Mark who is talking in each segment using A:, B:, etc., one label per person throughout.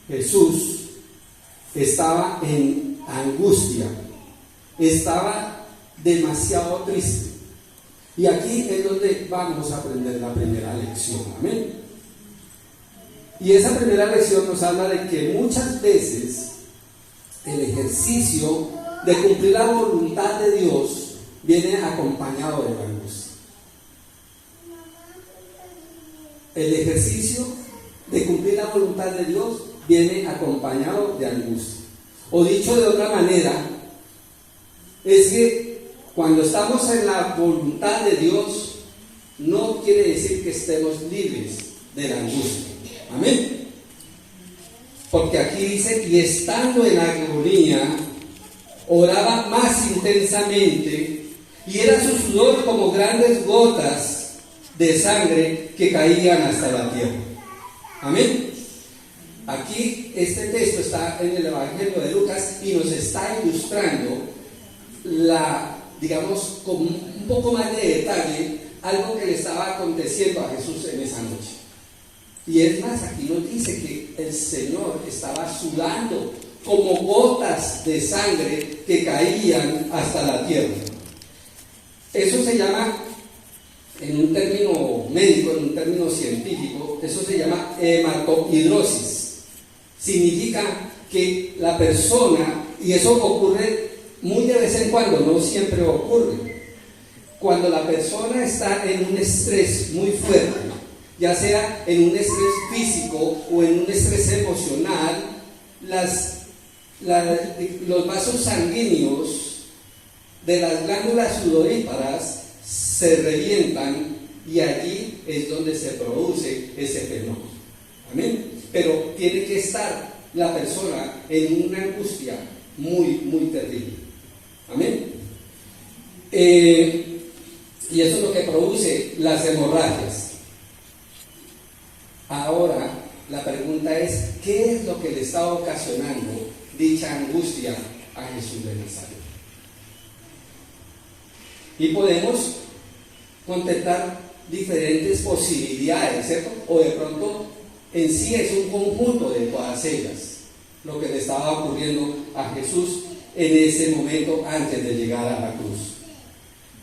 A: Jesús estaba en angustia, estaba demasiado triste. Y aquí es donde vamos a aprender la primera lección. Amén. Y esa primera lección nos habla de que muchas veces el ejercicio de cumplir la voluntad de Dios viene acompañado de la angustia. El ejercicio de cumplir la voluntad de Dios viene acompañado de angustia. O dicho de otra manera, es que cuando estamos en la voluntad de Dios, no quiere decir que estemos libres de la angustia. Amén. Porque aquí dice, y estando en agonía, oraba más intensamente, y era su sudor como grandes gotas de sangre que caían hasta la tierra. Amén. Aquí este texto está en el Evangelio de Lucas y nos está ilustrando digamos, con un poco más de detalle, algo que le estaba aconteciendo a Jesús en esa noche. Y es más, aquí nos dice que el Señor estaba sudando como gotas de sangre que caían hasta la tierra. Eso se llama, en un término médico, en un término científico, eso se llama hematohidrosis. Significa que la persona, y eso ocurre muy de vez en cuando, no siempre ocurre, cuando la persona está en un estrés muy fuerte, ya sea en un estrés físico o en un estrés emocional, los vasos sanguíneos de las glándulas sudoríparas se revientan y allí es donde se produce ese fenómeno. Amén. Pero tiene que estar la persona en una angustia muy, muy terrible. Amén. Y eso es lo que produce las hemorragias. Ahora, la pregunta es, ¿qué es lo que le está ocasionando dicha angustia a Jesús de Nazaret? Y podemos contemplar diferentes posibilidades, ¿cierto? O de pronto en sí es un conjunto de todas ellas, lo que le estaba ocurriendo a Jesús en ese momento antes de llegar a la cruz.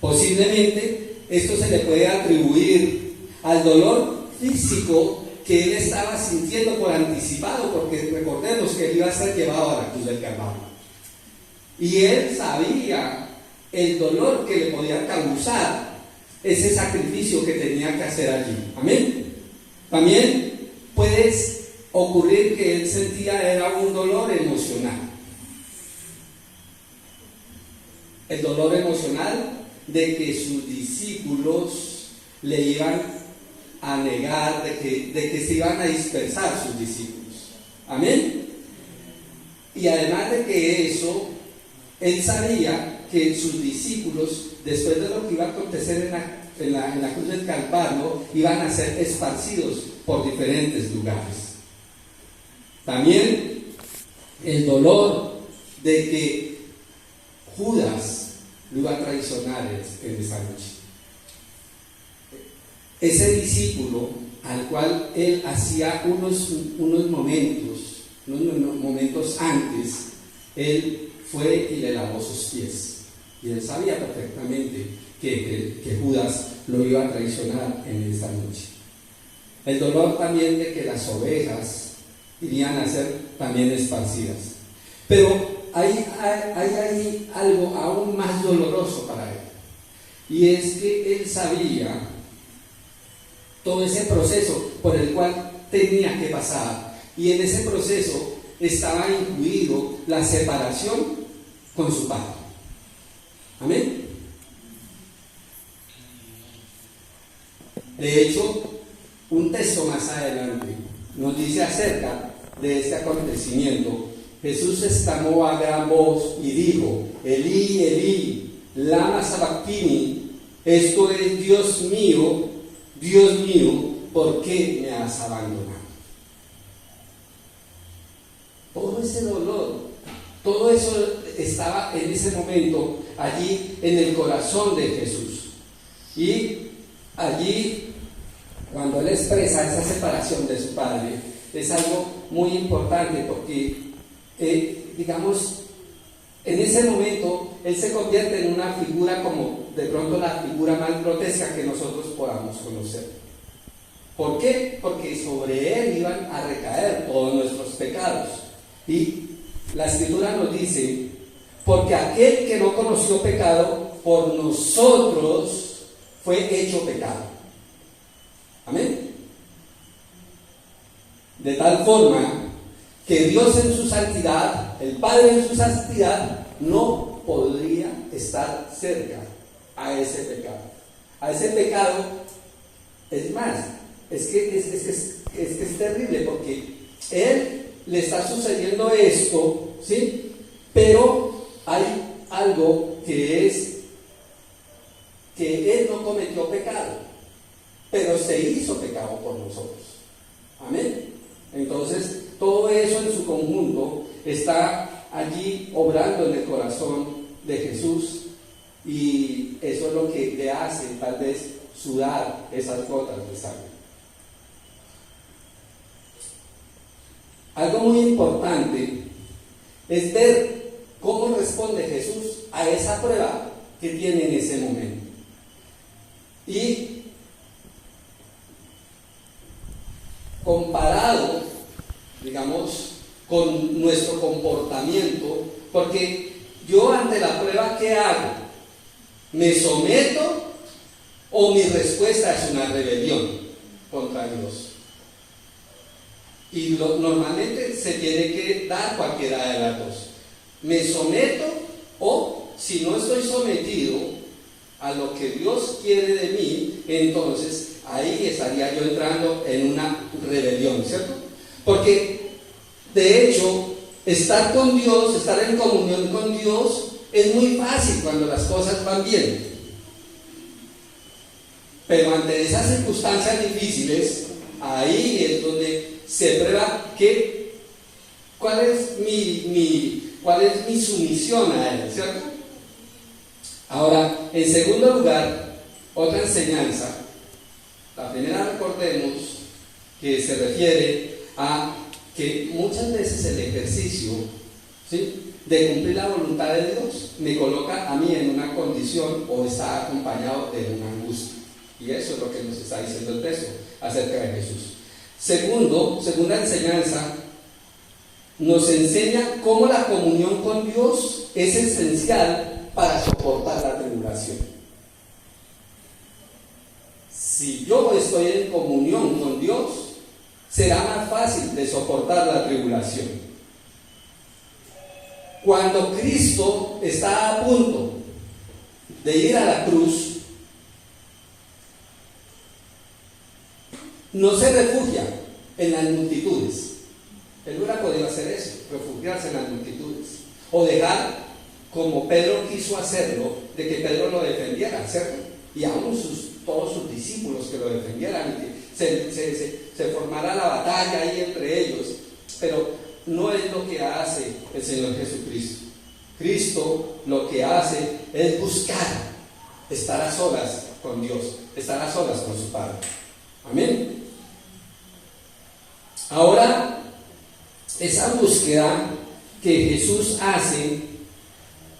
A: Posiblemente esto se le puede atribuir al dolor físico que él estaba sintiendo por anticipado, porque recordemos que él iba a ser llevado a la cruz del Calvario. Y él sabía el dolor que le podía causar ese sacrificio que tenía que hacer allí. Amén. También puede ocurrir que él sentía era un dolor emocional. El dolor emocional de que sus discípulos le iban a negar, de que se iban a dispersar sus discípulos. Amén. Y además de que eso, él sabía que sus discípulos, después de lo que iba a acontecer en la cruz del Calvario, iban a ser esparcidos por diferentes lugares. También el dolor de que Judas lo iba a traicionar en esa noche. Ese discípulo al cual él hacía unos momentos antes, él fue y le lavó sus pies. Y él sabía perfectamente que Judas lo iba a traicionar en esa noche. El dolor también de que las ovejas irían a ser también esparcidas. Pero hay algo aún más doloroso para él. Y es que él sabía todo ese proceso por el cual tenía que pasar. Y en ese proceso estaba incluido la separación con su padre. Amén. De hecho, un texto más adelante nos dice acerca de este acontecimiento. Jesús exclamó a gran voz y dijo: Elí, Elí, lama sabactini. Esto es: Dios mío, ¿por qué me has abandonado? Todo ese dolor, todo eso estaba en ese momento allí en el corazón de Jesús. Y allí, cuando él expresa esa separación de su padre, es algo muy importante porque, digamos, en ese momento él se convierte en una figura como de pronto la figura más grotesca que nosotros podamos conocer. ¿Por qué? Porque sobre él iban a recaer todos nuestros pecados. Y la Escritura nos dice, porque aquel que no conoció pecado, por nosotros fue hecho pecado. Amén. De tal forma que Dios en su santidad, el Padre en su santidad, no podría estar cerca a ese pecado. A ese pecado, es más, es que es terrible porque él le está sucediendo esto, ¿sí? Pero hay algo que es que él no cometió pecado, pero se hizo pecado por nosotros. Amén. Entonces, todo eso en su conjunto está allí obrando en el corazón de Jesús, y eso es lo que le hace tal vez sudar esas gotas de sangre. Algo muy importante es ver cómo responde Jesús a esa prueba que tiene en ese momento. Y comparado, digamos, con nuestro comportamiento, porque yo ante la prueba, ¿qué hago? ¿Me someto o mi respuesta es una rebelión contra Dios? Y normalmente se tiene que dar cualquiera de las dos. Me someto, o si no estoy sometido a lo que Dios quiere de mí, entonces ahí estaría yo entrando en una rebelión, ¿cierto? Porque de hecho estar con Dios, estar en comunión con Dios es muy fácil cuando las cosas van bien, pero ante esas circunstancias difíciles, ahí es donde se prueba cuál es mi sumisión a Él, ¿cierto? Ahora, en segundo lugar, otra enseñanza. La primera, recordemos que se refiere a que muchas veces el ejercicio, ¿sí?, de cumplir la voluntad de Dios me coloca a mí en una condición o está acompañado de una angustia. Y eso es lo que nos está diciendo el texto acerca de Jesús. Segunda enseñanza, nos enseña cómo la comunión con Dios es esencial para soportar la tribulación. Si yo estoy en comunión con Dios, será más fácil de soportar la tribulación. Cuando Cristo está a punto de ir a la cruz, no se refugia en las multitudes. Él hubiera podido hacer eso, refugiarse en las multitudes, o dejar, como Pedro quiso hacerlo, de que Pedro lo defendiera, ¿cierto? Y aún todos sus discípulos que lo defendieran, y que se formara la batalla ahí entre ellos. Pero no es lo que hace el Señor Jesucristo. Cristo lo que hace es buscar estar a solas con Dios, estar a solas con su Padre. Amén. Ahora, esa búsqueda que Jesús hace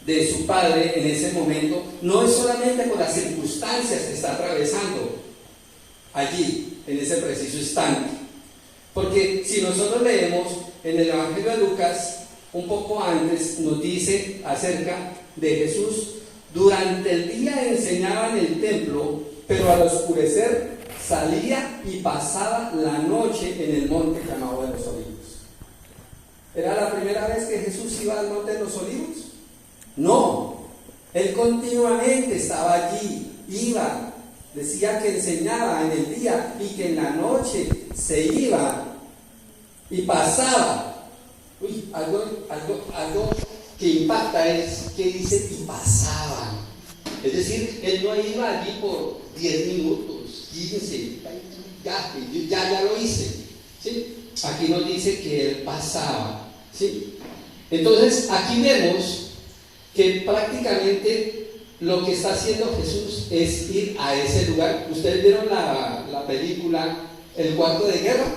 A: de su Padre en ese momento no es solamente por las circunstancias que está atravesando allí, en ese preciso instante. Porque si nosotros leemos en el Evangelio de Lucas, un poco antes nos dice acerca de Jesús: durante el día enseñaba en el templo, pero al oscurecer salía y pasaba la noche en el monte llamado de los Olivos. ¿Era la primera vez que Jesús iba al monte de los Olivos? No, Él continuamente estaba allí, iba, decía que enseñaba en el día y que en la noche se iba y pasaba. Algo que impacta es que dice y pasaban. Es decir, Él no iba allí por 10 minutos, 15, ya lo hice, ¿sí? Aquí nos dice que Él pasaba, ¿sí? Entonces, aquí vemos que prácticamente lo que está haciendo Jesús es ir a ese lugar. ¿Ustedes vieron la película El Cuarto de Guerra?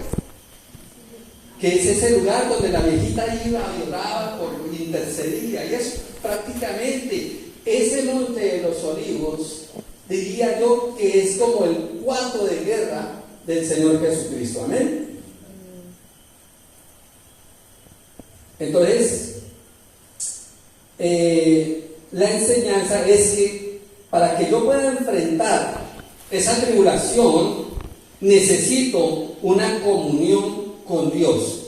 A: que es ese lugar donde la viejita iba y oraba, intercedía, y eso prácticamente, ese monte de los olivos, diría yo que es como el cuarto de guerra del Señor Jesucristo. Amén. Entonces, la enseñanza es que para que yo pueda enfrentar esa tribulación, necesito una comunión con Dios.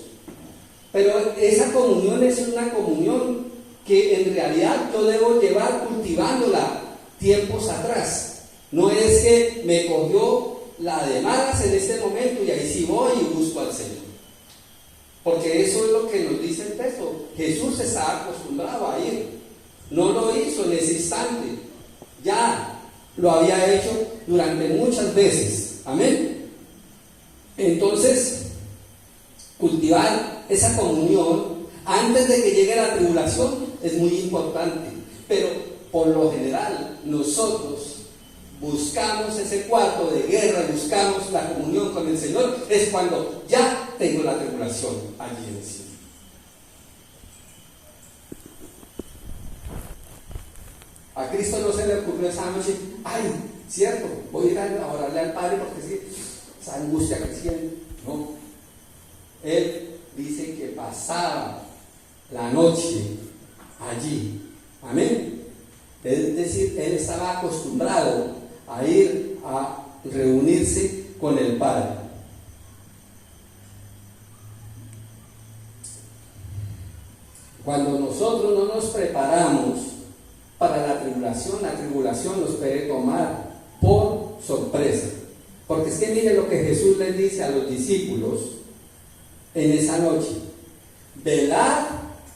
A: Pero esa comunión es una comunión que en realidad yo debo llevar cultivándola tiempos atrás. No es que me cogió la de malas en este momento y ahí sí voy y busco al Señor. Porque eso es lo que nos dice el texto. Jesús estaba acostumbrado a ir. No lo hizo en ese instante. Ya lo había hecho durante muchas veces. Amén. Entonces, cultivar esa comunión antes de que llegue la tribulación es muy importante. Pero por lo general nosotros buscamos ese cuarto de guerra, buscamos la comunión con el Señor, es cuando ya tengo la tribulación allí encima. A Cristo no se le ocurrió esa noche, ay, cierto, voy a ir a orarle al Padre porque es que esa angustia que siente. No, Él dice que pasaba la noche allí. Amén. Es decir, Él estaba acostumbrado a ir a reunirse con el Padre. Cuando nosotros no nos preparamos para la tribulación nos puede tomar por sorpresa. Porque es que mire lo que Jesús les dice a los discípulos en esa noche: velad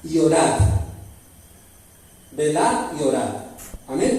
A: y orad. Velad y orad. Amén.